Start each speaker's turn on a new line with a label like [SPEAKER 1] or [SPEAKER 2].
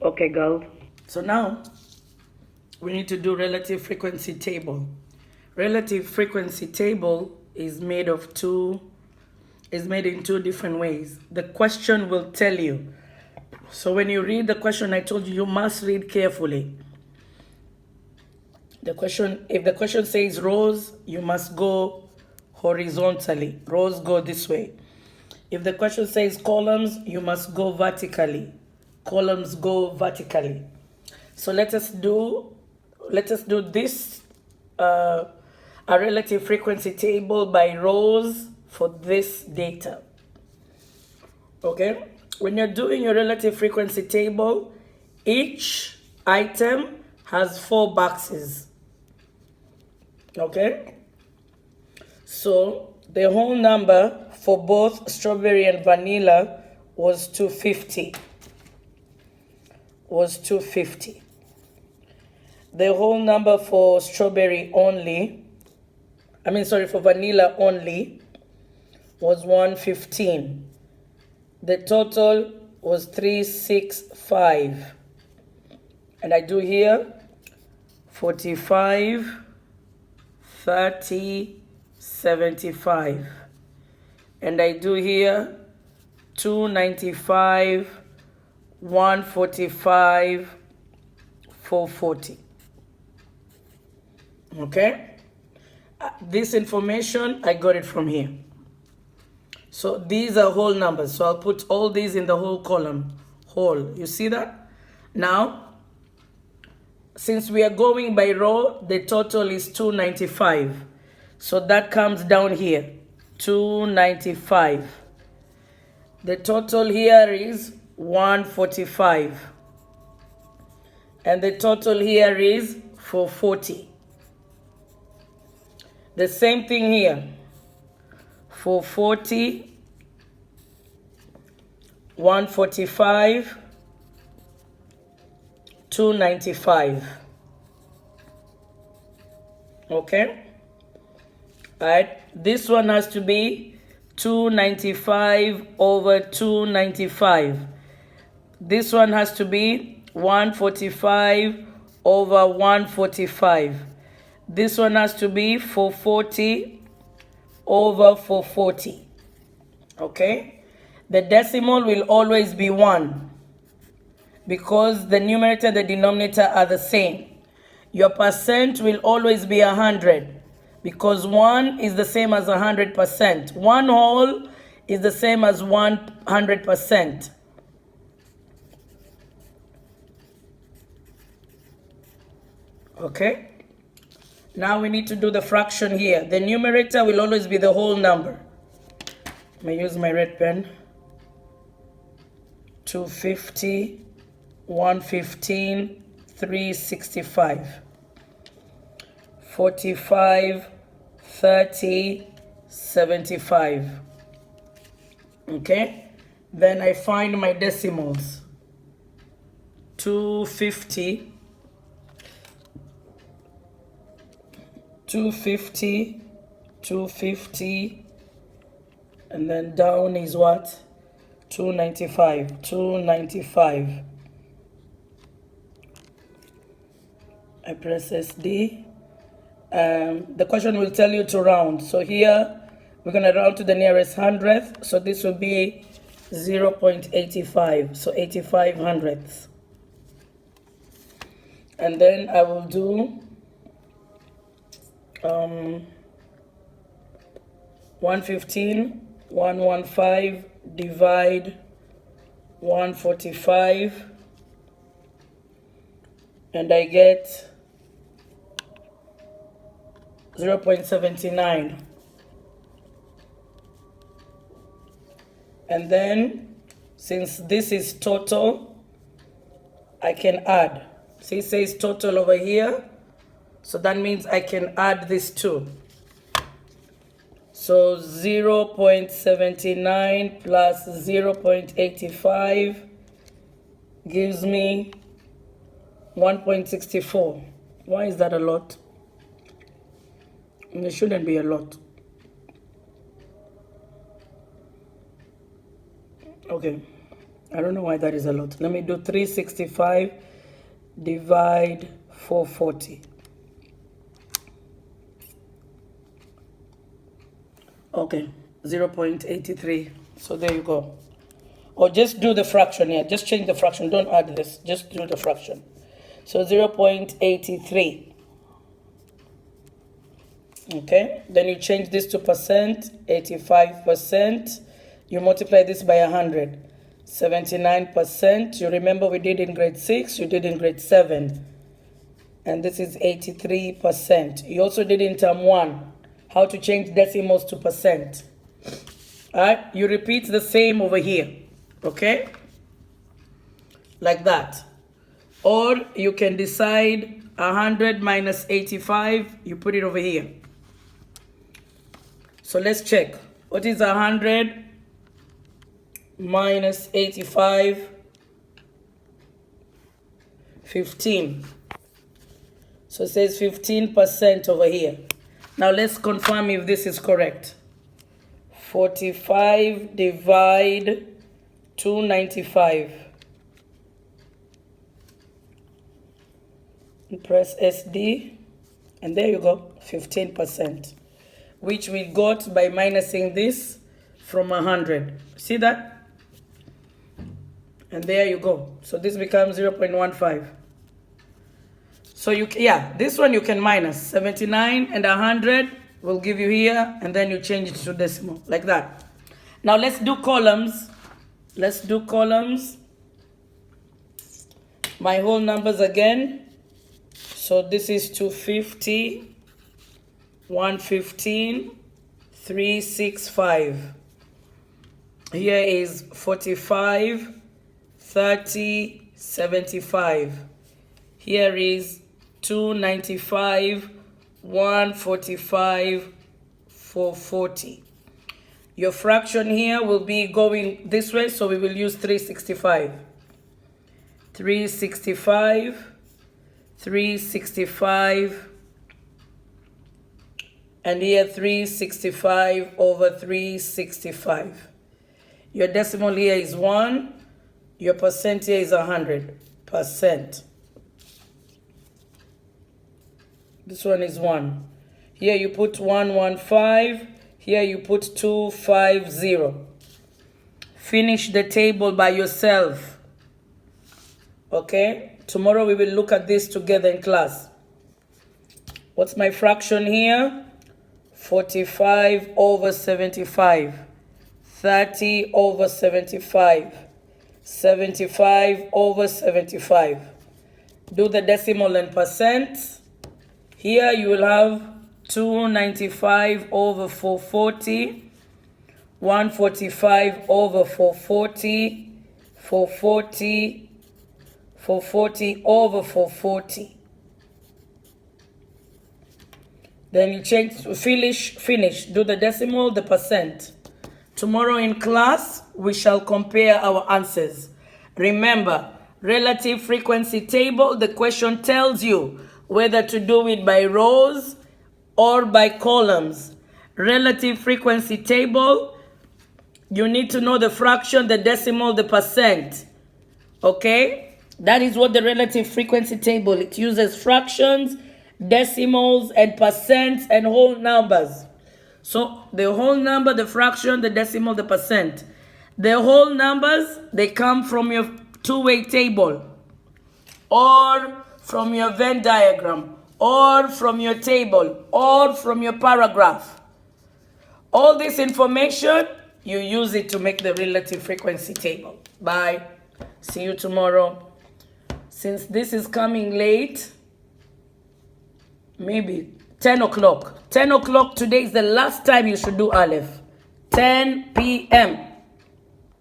[SPEAKER 1] Okay, girl. So now we need to do relative frequency table. Relative frequency table is made in two different ways. The question will tell you. So when you read the question, I told you, you must read carefully. The question, if the question says rows, you must go horizontally. Rows go this way. If the question says columns, you must go vertically. Columns go vertically. So let us do this, a relative frequency table by rows for this data. Okay? When you're doing your relative frequency table, each item has 4 boxes. Okay? So the whole number for both strawberry and vanilla was 250. The whole number for strawberry only, for vanilla only, was 115. The total was 365. And I do here 45, 30, 75. And I do here 295, 145, 440. Okay? This information, I got it from here. So these are whole numbers. So I'll put all these in the whole column. Whole. You see that? Now, since we are going by row, the total is 295. So that comes down here. 295. The total here is 145. And the total here is 440. The same thing here. 440, 145, 295. Okay? Alright, this one has to be 295 over 295. This one has to be 145 over 145. This one has to be 440 over 440. Okay? The decimal will always be 1 because the numerator and the denominator are the same. Your percent will always be 100 because 1 is the same as 100%. 1 whole is the same as 100%. Okay? Now we need to do the fraction here. The numerator will always be the whole number. Let me use my red pen. 250, 115, 365. 45, 30, 75. Okay? Then I find my decimals. 250, 250, 250, and then down is what? 295, 295. I press SD. The question will tell you to round. So here, we're going to round to the nearest hundredth. So this will be 0.85, so 85 hundredths. And then I will do 115, 115 divide 145, and I get 0.79. And then, since this is total, I can add. See, it says total over here. So that means I can add this too. So 0.79 plus 0.85 gives me 1.64. Why is that a lot? It shouldn't be a lot. Okay. I don't know why that is a lot. Let me do 365 divide 440. Okay, 0.83. So there you go. Or just do the fraction here. Just change the fraction. Don't add this. Just do the fraction. So 0.83. Okay, then you change this to percent, 85%. You multiply this by 100, 79%. You remember we did in grade 6, you did in grade 7. And this is 83%. You also did in term 1, how to change decimals to percent. All right, you repeat the same over here, okay? Like that. Or you can decide 100 minus 85, you put it over here. So let's check. What is 100 minus 85? 15. So it says 15% over here. Now let's confirm if this is correct. 45 divide 295. Press SD, and there you go, 15%. Which we got by minusing this from 100. See that? And there you go. So this becomes 0.15. So this one you can minus. 79 and 100 will give you here, and then you change it to decimal, like that. Now let's do columns. Let's do columns. My whole numbers again. So this is 250. 115, 365. Here is 45, 30, 75. Here is 295, 145, 440. Your fraction here will be going this way, so we will use 365. 365, 365. And here 365 over 365. Your decimal here is 1. Your percent here is 100%. This one is 1. Here you put 115. Here you put 250. Finish the table by yourself. Okay? Tomorrow we will look at this together in class. What's my fraction here? 45 over 75, 30 over 75, 75 over 75. Do the decimal and percent. Here you will have 295 over 440, 145 over 440, 440, 440 over 440. Then you change to finish. Do the decimal, the percent. Tomorrow in class, we shall compare our answers. Remember, relative frequency table, the question tells you whether to do it by rows or by columns. Relative frequency table, you need to know the fraction, the decimal, the percent. Okay? That is what the relative frequency table, it uses fractions, decimals, and percents, and whole numbers. So the whole number, the fraction, the decimal, the percent. The whole numbers, they come from your two-way table, or from your Venn diagram, or from your table, or from your paragraph. All this information, you use it to make the relative frequency table. Bye. See you tomorrow. Since this is coming late, maybe 10 o'clock. 10 o'clock today is the last time you should do Aleph. 10 p.m.